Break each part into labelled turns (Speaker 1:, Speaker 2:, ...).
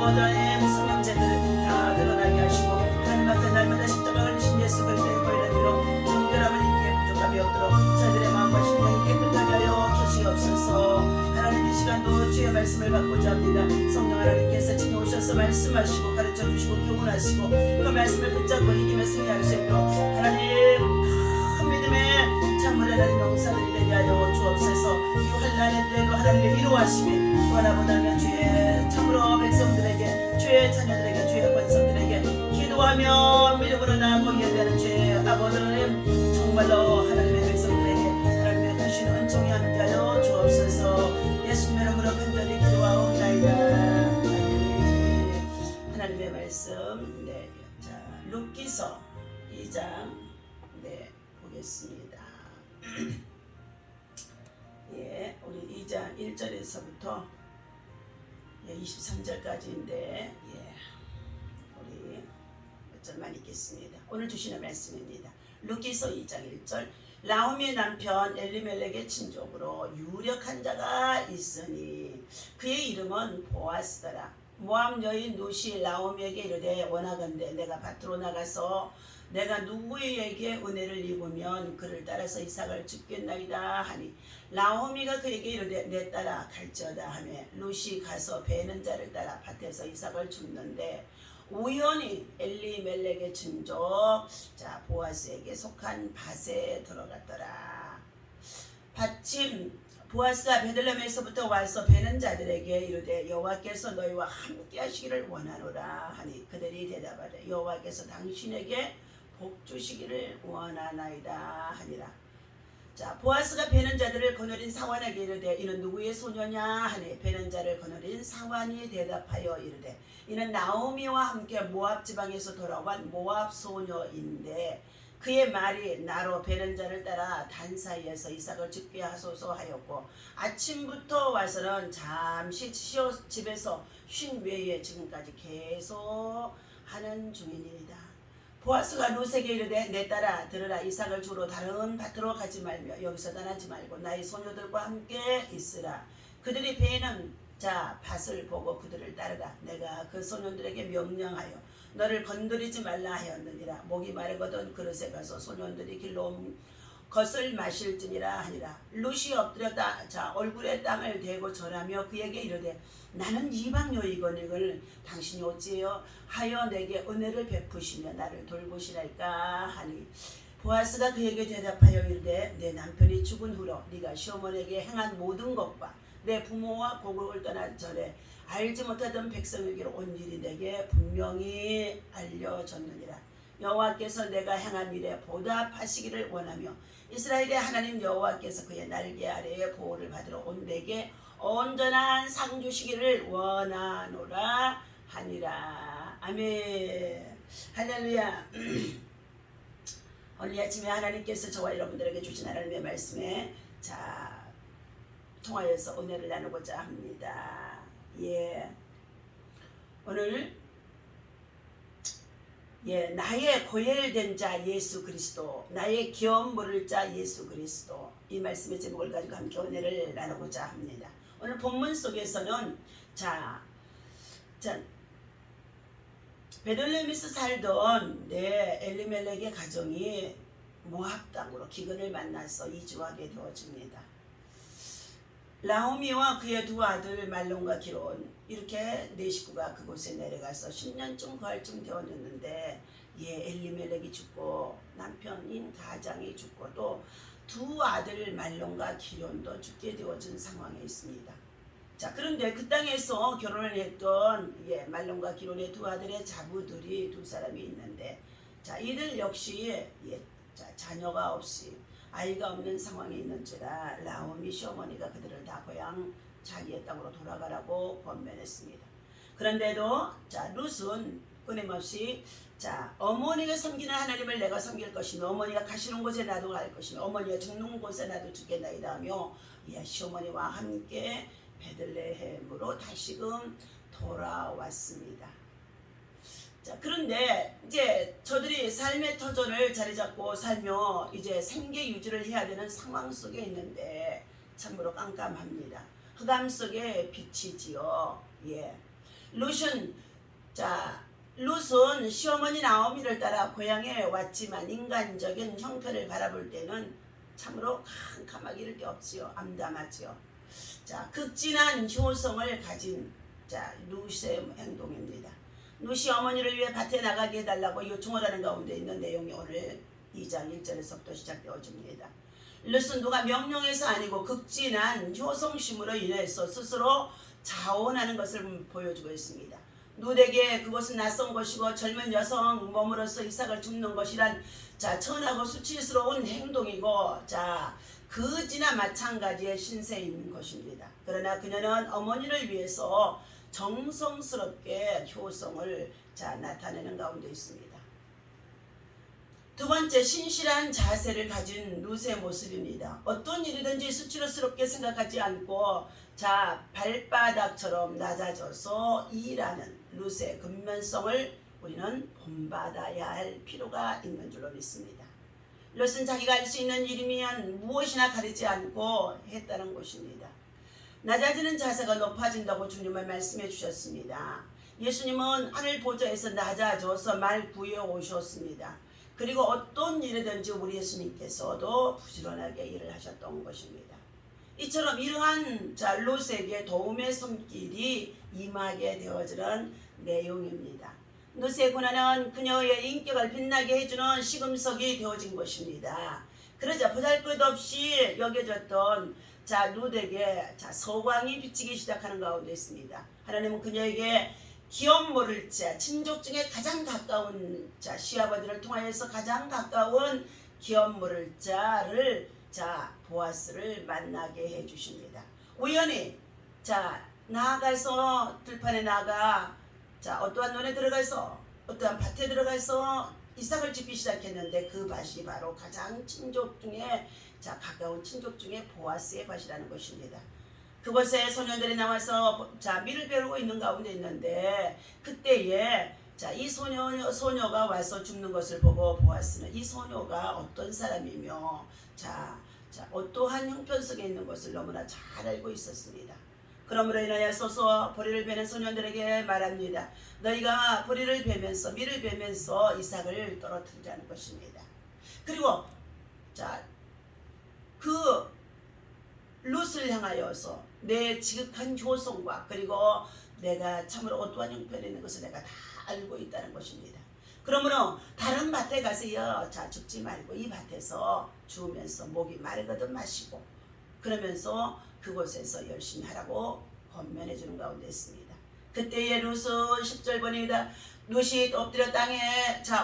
Speaker 1: 아버지의 성령제들 다 드러나게 하시고 하나님 앞에 날마다 십자가 걸리신 예수 그리스도의 보혈의 피로 정결함을 입기에 부족함이 없도록 저희들의 마음과 심령이 깨끗하게 하여 주시옵소서. 하나님 이 시간도 주의 말씀을 받고자 합니다. 성령 하나님께서 지켜오셔서 말씀하시고 가르쳐주시고 교훈하시고 그 말씀을 붙잡고 이기며 승리할 수 있도록 하나님 큰 믿음의 참으로 하나님 용사들이 되게 하여 주옵소서. 이 환난의 때에도 하나님의 위로하심이 원하보다는 주의 참으로 백성들에게 주의 자녀들에게 주의 권성들에게 기도하며 믿음으로 나아가고 예배하는 주의 아버지 하나님 정말로 하나님의 백성들에게 하나님의 크신 은총이 함께하여 주옵소서. 예수님 이름으로 간절히 기도하옵나이다. 아멘. 하나님의 말씀 자 룻기서 2장 보겠습니다. 예, 우리 2장 1절에서부터 23절까지인데 우리 몇 절만 읽겠습니다. 오늘 주시는 말씀입니다. 룻기서 2장 1절 나오미의 남편 엘리멜렉의 친족으로 유력한 자가 있으니 그의 이름은 보아스더라. 모압 여인 룻이 나오미에게 이르되 원하건대 내가 밭으로 나가서 내가 누구에게 은혜를 입으면 그를 따라서 이삭을 죽겠나이다 하니 나오미가 그에게 이르되 내 따라 갈지어다 하며 룻이 가서 베는 자를 따라 밭에서 이삭을 줍는데 우연히 엘리멜렉의 친족 보아스에게 속한 밭에 들어갔더라. 마침 보아스가 베들레헴에서부터 와서 베는 자들에게 이르되 여호와께서 너희와 함께 하시기를 원하노라 하니 그들이 대답하되 여호와께서 당신에게 복 주시기를 원하나이다 하니라. 보아스가 베는 자들을 거느린 사환에게 이르되 이는 누구의 소녀냐 하니 베는 자를 거느린 사환이 대답하여 이르되 이는 나오미와 함께 모압 지방에서 돌아온 모압 소녀인데 그의 말이 나로 베는 자를 따라 단 사이에서 이삭을 죽게 하소서 하였고 아침부터 와서는 잠시 쉬어 집에서 쉰 외에 지금까지 계속 하는 중이니이다. 보아스가 룻에게 이르되 내 딸아 들으라. 이삭을 주러 다른 밭으로 가지 말며 여기서 떠나지 말고 나의 소녀들과 함께 있으라. 그들이 베는 밭을 보고 그들을 따르라. 내가 그 소년들에게 명령하여 너를 건드리지 말라 하였느니라. 목이 마르거든 그릇에 가서 소년들이 길로 온 것을 마실지니라 하니라. 룻이 엎드려 얼굴에 땅을 대고 절하며 그에게 이르되 나는 이방 여이거니를 당신이 어찌하여 내게 은혜를 베푸시며 나를 돌보시라이까 하니 보아스가 그에게 대답하여 이르되 내 남편이 죽은 후로 네가 시어머니에게 행한 모든 것과 내 부모와 고국을 떠난 절에 알지 못하던 백성에게로 온 일이 내게 분명히 알려졌느니라. 여호와께서 내가 행한 일에 보답하시기를 원하며 이스라엘의 하나님 여호와께서 그의 날개 아래에 보호를 받으러 온 내게 온전한 상 주시기를 원하노라 하니라. 아멘. 할렐루야. 오늘 아침에 하나님께서 저와 여러분들에게 주신 하나님의 말씀에 통하여서 은혜를 나누고자 합니다. 오늘 나의 고혈된 자 예수 그리스도, 나의 기업 물을 자 예수 그리스도, 이 말씀의 제목을 가지고 함께 은혜를 나누고자 합니다. 오늘 본문 속에서는 베들레헴에서 살던 엘리멜렉의 가정이 모압 땅으로 기근을 만나서 이주하게 되어집니다. 나오미와 그의 두 아들 말론과 기론 이렇게 네 식구가 그곳에 내려가서 10년쯤 거할쯤 되었는데 엘리멜렉이 죽고 남편인 가장이 죽고 또 두 아들 말론과 기론도 죽게 되어진 상황에 있습니다. 그런데 그 땅에서 결혼을 했던 말론과 기론의 두 아들의 자부들이 두 사람이 있는데 이들 역시 자녀가 없이 아이가 없는 상황에 있는지라 나오미 시어머니가 그들을 다 고향 자기의 땅으로 돌아가라고 권면했습니다. 그런데도 룻은 끊임없이 어머니가 섬기는 하나님을 내가 섬길 것이며 어머니가 가시는 곳에 나도 갈 것이며 어머니가 죽는 곳에 나도 죽겠나이다 하며 시어머니와 함께 베들레헴으로 다시금 돌아왔습니다. 그런데 이제 저들이 삶의 터전을 자리 잡고 살며 이제 생계 유지를 해야 되는 상황 속에 있는데 참으로 깜깜합니다. 흑암 속에 빛이지요. 룻은 룻은 시어머니 나오미를 따라 고향에 왔지만 인간적인 형편을 바라볼 때는 참으로 캄캄하게 이를 게 없지요. 암담하지요. 극진한 효성을 가진 룻의 행동입니다. 룻이 어머니를 위해 밭에 나가게 해달라고 요청을 하는 가운데 있는 내용이 오늘 2장 1절에서부터 시작되어집니다. 룻은 누가 명령해서 아니고 극진한 효성심으로 인해서 스스로 자원하는 것을 보여주고 있습니다. 룻에게 그것은 낯선 것이고 젊은 여성 몸으로서 이삭을 줍는 것이란 천하고 수치스러운 행동이고 그지나 마찬가지의 신세인 것입니다. 그러나 그녀는 어머니를 위해서 정성스럽게 효성을 나타내는 가운데 있습니다. 두 번째, 신실한 자세를 가진 룻의 모습입니다. 어떤 일이든지 수치스럽게 생각하지 않고 발바닥처럼 낮아져서 일하는 룻의 근면성을 우리는 본받아야 할 필요가 있는 줄로 믿습니다. 룻은 자기가 할 수 있는 일이면 무엇이나 가리지 않고 했다는 것입니다. 낮아지는 자세가 높아진다고 주님은 말씀해 주셨습니다. 예수님은 하늘 보좌에서 낮아져서 말 구해 오셨습니다. 그리고 어떤 일이든지 우리 예수님께서도 부지런하게 일을 하셨던 것입니다. 이처럼 이러한 룻에게 도움의 손길이 임하게 되어지는 내용입니다. 룻의 고난은 그녀의 인격을 빛나게 해주는 시금석이 되어진 것입니다. 그러자 보잘것없이 여겨졌던 룻에게 서광이 비치기 시작하는 가운데 있습니다. 하나님은 그녀에게 기업 모를 자, 친족 중에 가장 가까운 시아버지를 통하여서 가장 가까운 기업 모를 자를 보아스를 만나게 해주십니다. 우연히 나아가서 들판에 나가 어떠한 논에 들어가서 어떠한 밭에 들어가서 이삭을 짓기 시작했는데 그 밭이 바로 가장 친족 중에 가까운 친족 중에 보아스의 밭이라는 것입니다. 그곳에 소년들이 나와서 밀을 베르고 있는 가운데 있는데 그때에 이 소녀가 와서 죽는 것을 보고 보아스는 이 소녀가 어떤 사람이며 어떠한 형편 속에 있는 것을 너무나 잘 알고 있었습니다. 그러므로 인하여서 보리를 베는 소년들에게 말합니다. 너희가 보리를 베면서 밀을 베면서 이삭을 떨어뜨리라는 것입니다. 그리고 그 룻을 향하여서 내 지극한 효성과 그리고 내가 참으로 어떠한 형편에 있는 것을 내가 다 알고 있다는 것입니다. 그러므로 다른 밭에 가세요. 죽지 말고 이 밭에서 주우면서 목이 마르거든 마시고 그러면서 그곳에서 열심히 하라고 권면해 주는 가운데 있습니다. 그때의 룻은 10절 보니까 룻이 엎드려 땅에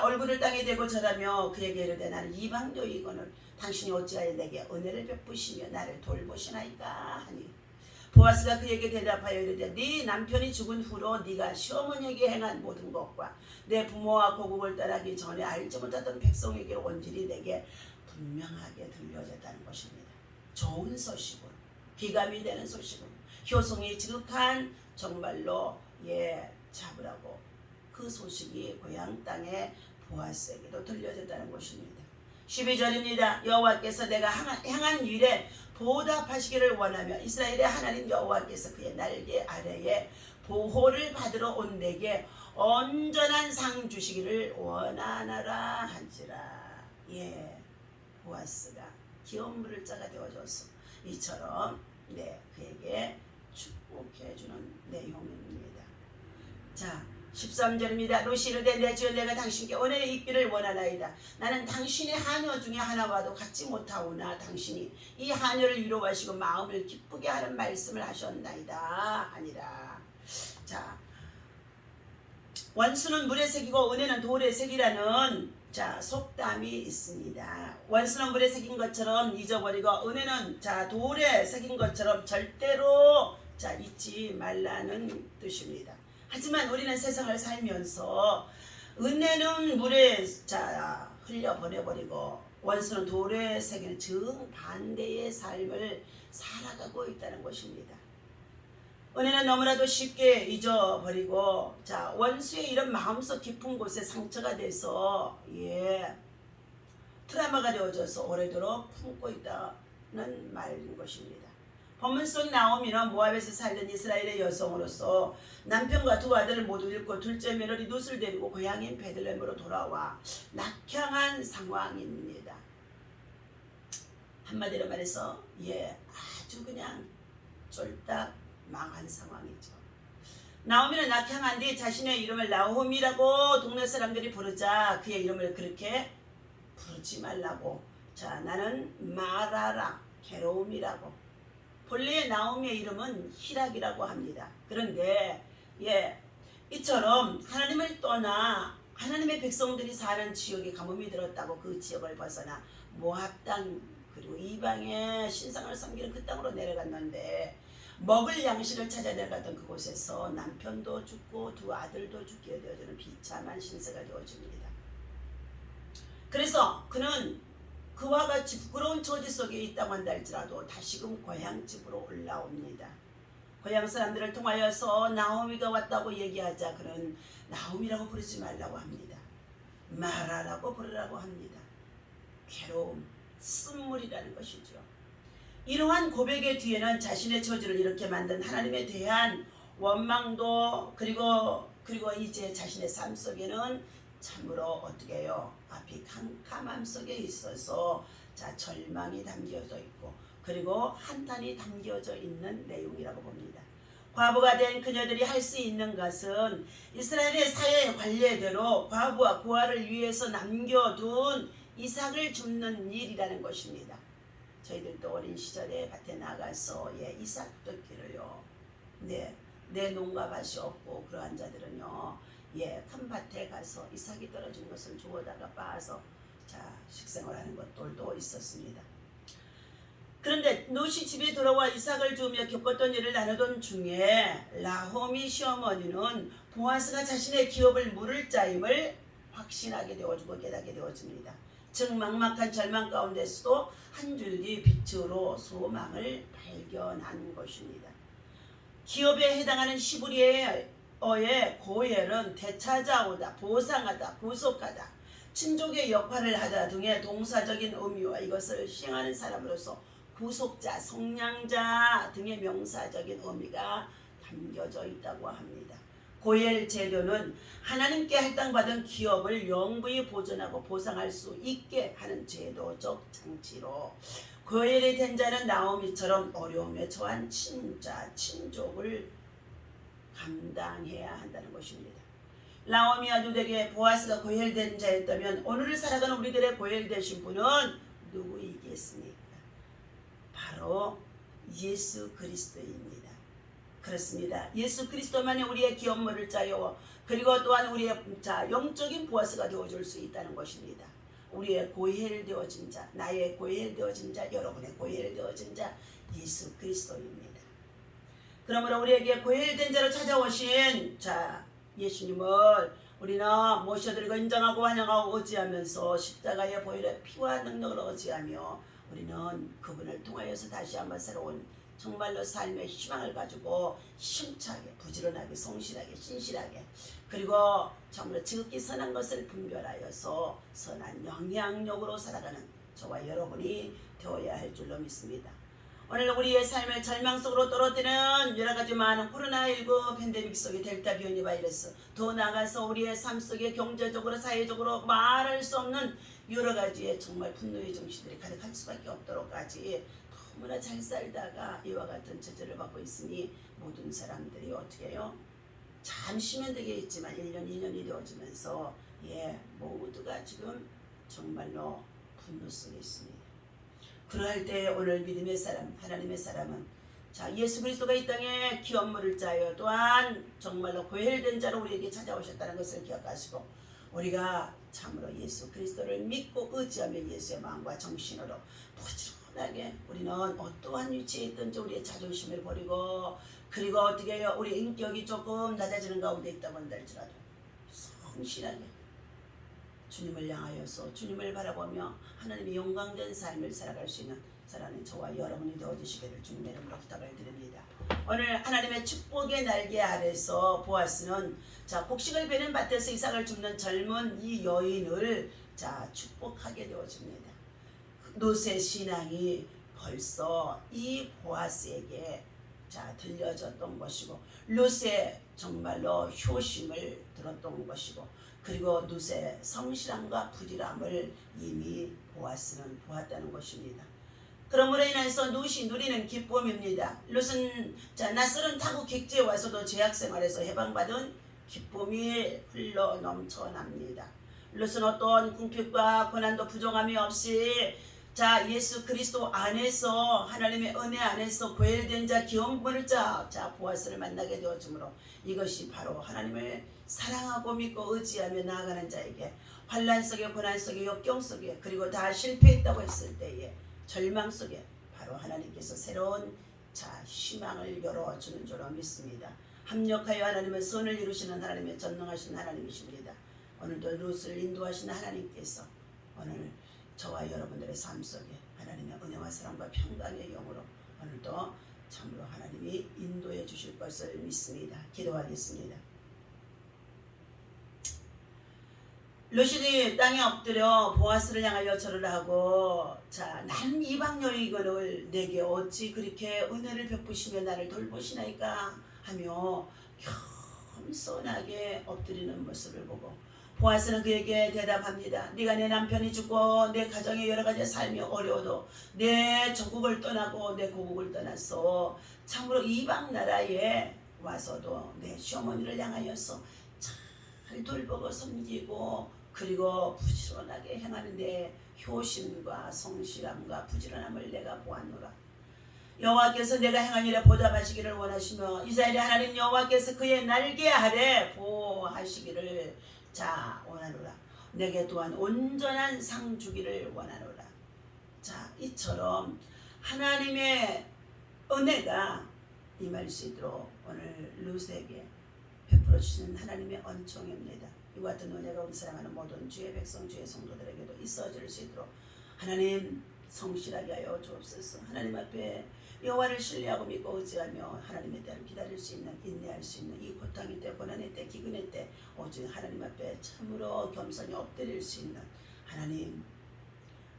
Speaker 1: 얼굴을 땅에 대고 절하며 그에게 이르되 나는 이방녀이거늘 당신이 어찌하여 내게 은혜를 베푸시며 나를 돌보시나이까 하니 보아스가 그에게 대답하여 이르되 네 남편이 죽은 후로 네가 시어머니에게 행한 모든 것과 내 부모와 고국을 떠나기 전에 알지 못하던 백성에게로 온질이 내게 분명하게 들려졌다는 것입니다. 좋은 소식으로 귀감이 되는 소식으로 효성이 지극한 정말로 잡으라고 그 소식이 고향 땅에 보아스에게도 들려졌다는 것입니다. 12절입니다. 여호와께서 내가 행한 일에 보답하시기를 원하며 이스라엘의 하나님 여호와께서 그의 날개 아래에 보호를 받으러 온 내게 온전한 상 주시기를 원하나라 한지라. 보아스가 기업 물을 자가 되어줘서 이처럼 그에게 축복해주는 내용입니다. 13절입니다. 룻이 이르되 내 주여 내가 당신께 은혜를 입기를 원하나이다. 나는 당신의 하녀 중에 하나와도 같지 못하오나 당신이 이 하녀를 위로하시고 마음을 기쁘게 하는 말씀을 하셨나이다 아니라. 원수는 물에 새기고 은혜는 돌에 새기라는 속담이 있습니다. 원수는 물에 새긴 것처럼 잊어버리고 은혜는 돌에 새긴 것처럼 절대로 잊지 말라는 뜻입니다. 하지만 우리는 세상을 살면서 은혜는 물에 흘려보내버리고 원수는 돌에 새기는 정반대의 삶을 살아가고 있다는 것입니다. 은혜는 너무나도 쉽게 잊어버리고 원수의 이런 마음속 깊은 곳에 상처가 돼서 트라우마가 되어져서 오래도록 품고 있다는 말인 것입니다. 본문 속 나오미는 모압에서 살던 이스라엘의 여성으로서 남편과 두 아들을 모두 잃고 둘째 며느리 룻을 데리고 고향인 베들레헴으로 돌아와 낙향한 상황입니다. 한마디로 말해서 아주 그냥 쫄딱 망한 상황이죠. 나오미는 낙향한 뒤 자신의 이름을 나오미라고 동네 사람들이 부르자 그의 이름을 그렇게 부르지 말라고, 나는 마라라, 괴로움이라고. 본래의 나오미의 이름은 희락이라고 합니다. 그런데 이처럼 하나님을 떠나 하나님의 백성들이 사는 지역에 가뭄이 들었다고 그 지역을 벗어나 모압 땅 그리고 이방의 신상을 섬기는 그 땅으로 내려갔는데 먹을 양식을 찾아 내려갔던 그곳에서 남편도 죽고 두 아들도 죽게 되어지는 비참한 신세가 되어집니다. 그래서 그는 그와 같이 부끄러운 처지 속에 있다고 한다 할지라도 다시금 고향집으로 올라옵니다. 고향 사람들을 통하여서 나오미가 왔다고 얘기하자 그는 나오미라고 부르지 말라고 합니다. 마라라고 부르라고 합니다. 괴로움, 쓴물이라는 것이죠. 이러한 고백의 뒤에는 자신의 처지를 이렇게 만든 하나님에 대한 원망도 그리고 이제 자신의 삶 속에는 참으로 어떻게 해요? 앞이 캄캄함 속에 있어서 절망이 담겨져 있고 그리고 한탄이 담겨져 있는 내용이라고 봅니다. 과부가 된 그녀들이 할 수 있는 것은 이스라엘의 사회 관례대로 과부와 고아를 위해서 남겨둔 이삭을 줍는 일이라는 것입니다. 저희들도 어린 시절에 밭에 나가서 이삭 뜯기를요. 내 농가밭이 없고 그러한 자들은요. 큰 밭에 가서 이삭이 떨어진 것을 주워다가 빻아서 식생활하는 것들도 있었습니다. 그런데 롯이 집에 돌아와 이삭을 주며 겪었던 일을 나누던 중에 나오미 시어머니는 보아스가 자신의 기업을 물을 자임을 확신하게 되어지고 깨닫게 되어집니다. 즉 막막한 절망 가운데서도 한 줄기 빛으로 소망을 발견한 것입니다. 기업에 해당하는 히브리어의 고엘은 되찾아오다, 보상하다, 구속하다, 친족의 역할을 하다 등의 동사적인 의미와 이것을 시행하는 사람으로서 구속자, 속량자 등의 명사적인 의미가 담겨져 있다고 합니다. 고엘 제도는 하나님께 할당받은 기업을 영구히 보존하고 보상할 수 있게 하는 제도적 장치로 고엘이 된 자는 나오미처럼 어려움에 처한 친자, 친족을 감당해야 한다는 것입니다. 나오미와 룻에게 보아스가 고엘된 자였다면 오늘을 살아가는 우리들의 고엘되신 분은 누구이겠습니까? 바로 예수 그리스도입니다. 그렇습니다. 예수 그리스도만이 우리의 기업 물을 자요 그리고 또한 우리의 영적인 보아스가 되어줄 수 있다는 것입니다. 우리의 고엘되어진 자, 나의 고엘되어진 자, 여러분의 고엘되어진 자 예수 그리스도입니다. 그러므로 우리에게 고엘된 자로 찾아오신 예수님을 우리는 모셔드리고 인정하고 환영하고 의지하면서 십자가의 보혈의 피와 능력을 의지하며 우리는 그분을 통하여서 다시 한번 새로운 정말로 삶의 희망을 가지고 힘차게 부지런하게 성실하게 신실하게 그리고 정말 지극히 선한 것을 분별하여서 선한 영향력으로 살아가는 저와 여러분이 되어야 할 줄로 믿습니다. 오늘 우리의 삶을 절망 속으로 떨어뜨리는 여러가지 많은 코로나19 팬데믹 속의 델타 변이 바이러스 더 나아가서 우리의 삶 속에 경제적으로 사회적으로 말할 수 없는 여러가지의 정말 분노의 정신들이 가득할 수밖에 없도록까지 너무나 잘 살다가 이와 같은 저주를 받고 있으니 모든 사람들이 어떻게 해요? 잠시면 되겠지만 1년 2년이 되어지면서 모두가 지금 정말로 분노 속에 있습니다. 그럴 때 오늘 믿음의 사람, 하나님의 사람은 예수 그리스도가 이 땅에 기업 물을 자여 또한 정말로 고혈된 자로 우리에게 찾아오셨다는 것을 기억하시고 우리가 참으로 예수 그리스도를 믿고 의지하며 예수의 마음과 정신으로 부지런하게 우리는 어떠한 위치에 있든지 우리의 자존심을 버리고 그리고 어떻게 해요? 우리 인격이 조금 낮아지는 가운데 있다고 한달지라도 성실하게 주님을 향하여서 주님을 바라보며 하나님의 영광된 삶을 살아갈 수 있는 사랑하는 저와 여러분이 되어주시기를 주님의 이름으로 부탁을 드립니다. 오늘 하나님의 축복의 날개 아래서 보아스는 곡식을 베는 밭에서 이삭을 줍는 젊은 이 여인을 축복하게 되어집니다. 롯의 신앙이 벌써 이 보아스에게 들려졌던 것이고 룻의 정말로 효심을 들었던 것이고 그리고 룻의 성실함과 부지런함을 이미 보아스는 보았다는 것입니다. 그러므로 인해서 룻이 누리는 기쁨입니다. 룻은 낯설은 타국 객지에 와서도 죄악 생활에서 해방받은 기쁨이 흘러 넘쳐납니다. 룻은 어떤 궁핍과 고난도 부정함이 없이 예수 그리스도 안에서 하나님의 은혜 안에서 고혈된 자 기업 부를 자 보아스를 만나게 되어지므로 이것이 바로 하나님을 사랑하고 믿고 의지하며 나아가는 자에게 환난 속에 고난 속에 역경 속에 그리고 다 실패했다고 했을 때에 절망 속에 바로 하나님께서 새로운 희망을 열어주는 줄로 믿습니다. 합력하여 하나님의 선을 이루시는 하나님의 전능하신 하나님이십니다. 오늘도 룻을 인도하시는 하나님께서 오늘 저와 여러분들의 삶 속에 하나님의 은혜와 사랑과 평강의 영으로 오늘도 참으로 하나님이 인도해 주실 것을 믿습니다. 기도하겠습니다. 룻이 땅에 엎드려 보아스를 향하여 절을 하고 나는 이방 여인을 내게 어찌 그렇게 은혜를 베푸시며 나를 돌보시나이까 하며 겸손하게 엎드리는 모습을 보고 보아스는 그에게 대답합니다. 네가 내 남편이 죽고 내 가정의 여러 가지 삶이 어려워도 내 조국을 떠나고 내 고국을 떠나서 참으로 이방 나라에 와서도 내 시어머니를 향하여서 잘 돌보고 섬기고 그리고 부지런하게 행하는 데 효심과 성실함과 부지런함을 내가 보았노라. 여호와께서 내가 행한 일에 보답하시기를 원하시며 이스라엘의 하나님 여호와께서 그의 날개 아래 보호하시기를 원하노라. 내게 또한 온전한 상 주기를 원하노라. 이처럼 하나님의 은혜가 임할 수 있도록 오늘 룻에게 베풀어 주시는 하나님의恩寵입니다. 이와 같은 은혜가 우리 사랑하는 모든 주의 백성 주의 성도들에게도 있어질 수 있도록 하나님 성실하게 하여 주옵소서. 하나님 앞에 여호와를 신뢰하고 믿고 의지하며 하나님의 때를 기다릴 수 있는 인내할 수 있는 이 고통의 때 고난의 때 기근의 때 오직 하나님 앞에 참으로 겸손히 엎드릴 수 있는 하나님의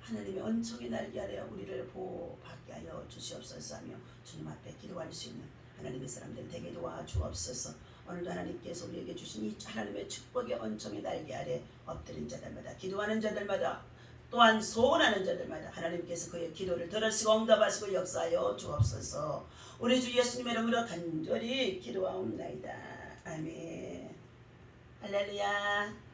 Speaker 1: 은총의 날개 아래 우리를 보호받게 하여 주시옵소서 하며 주님 앞에 기도할 수 있는 하나님의 사람들 되게 도와주옵소서. 오늘도 하나님께서 우리에게 주신 이 하나님의 축복의 은총의 날개 아래 엎드린 자들마다 기도하는 자들마다 또한 소원하는 자들마다 하나님께서 그의 기도를 들으시고 응답하시고 역사하여 주옵소서. 우리 주 예수님의 이름으로 간절히 기도하옵나이다. 아멘. 할렐루야.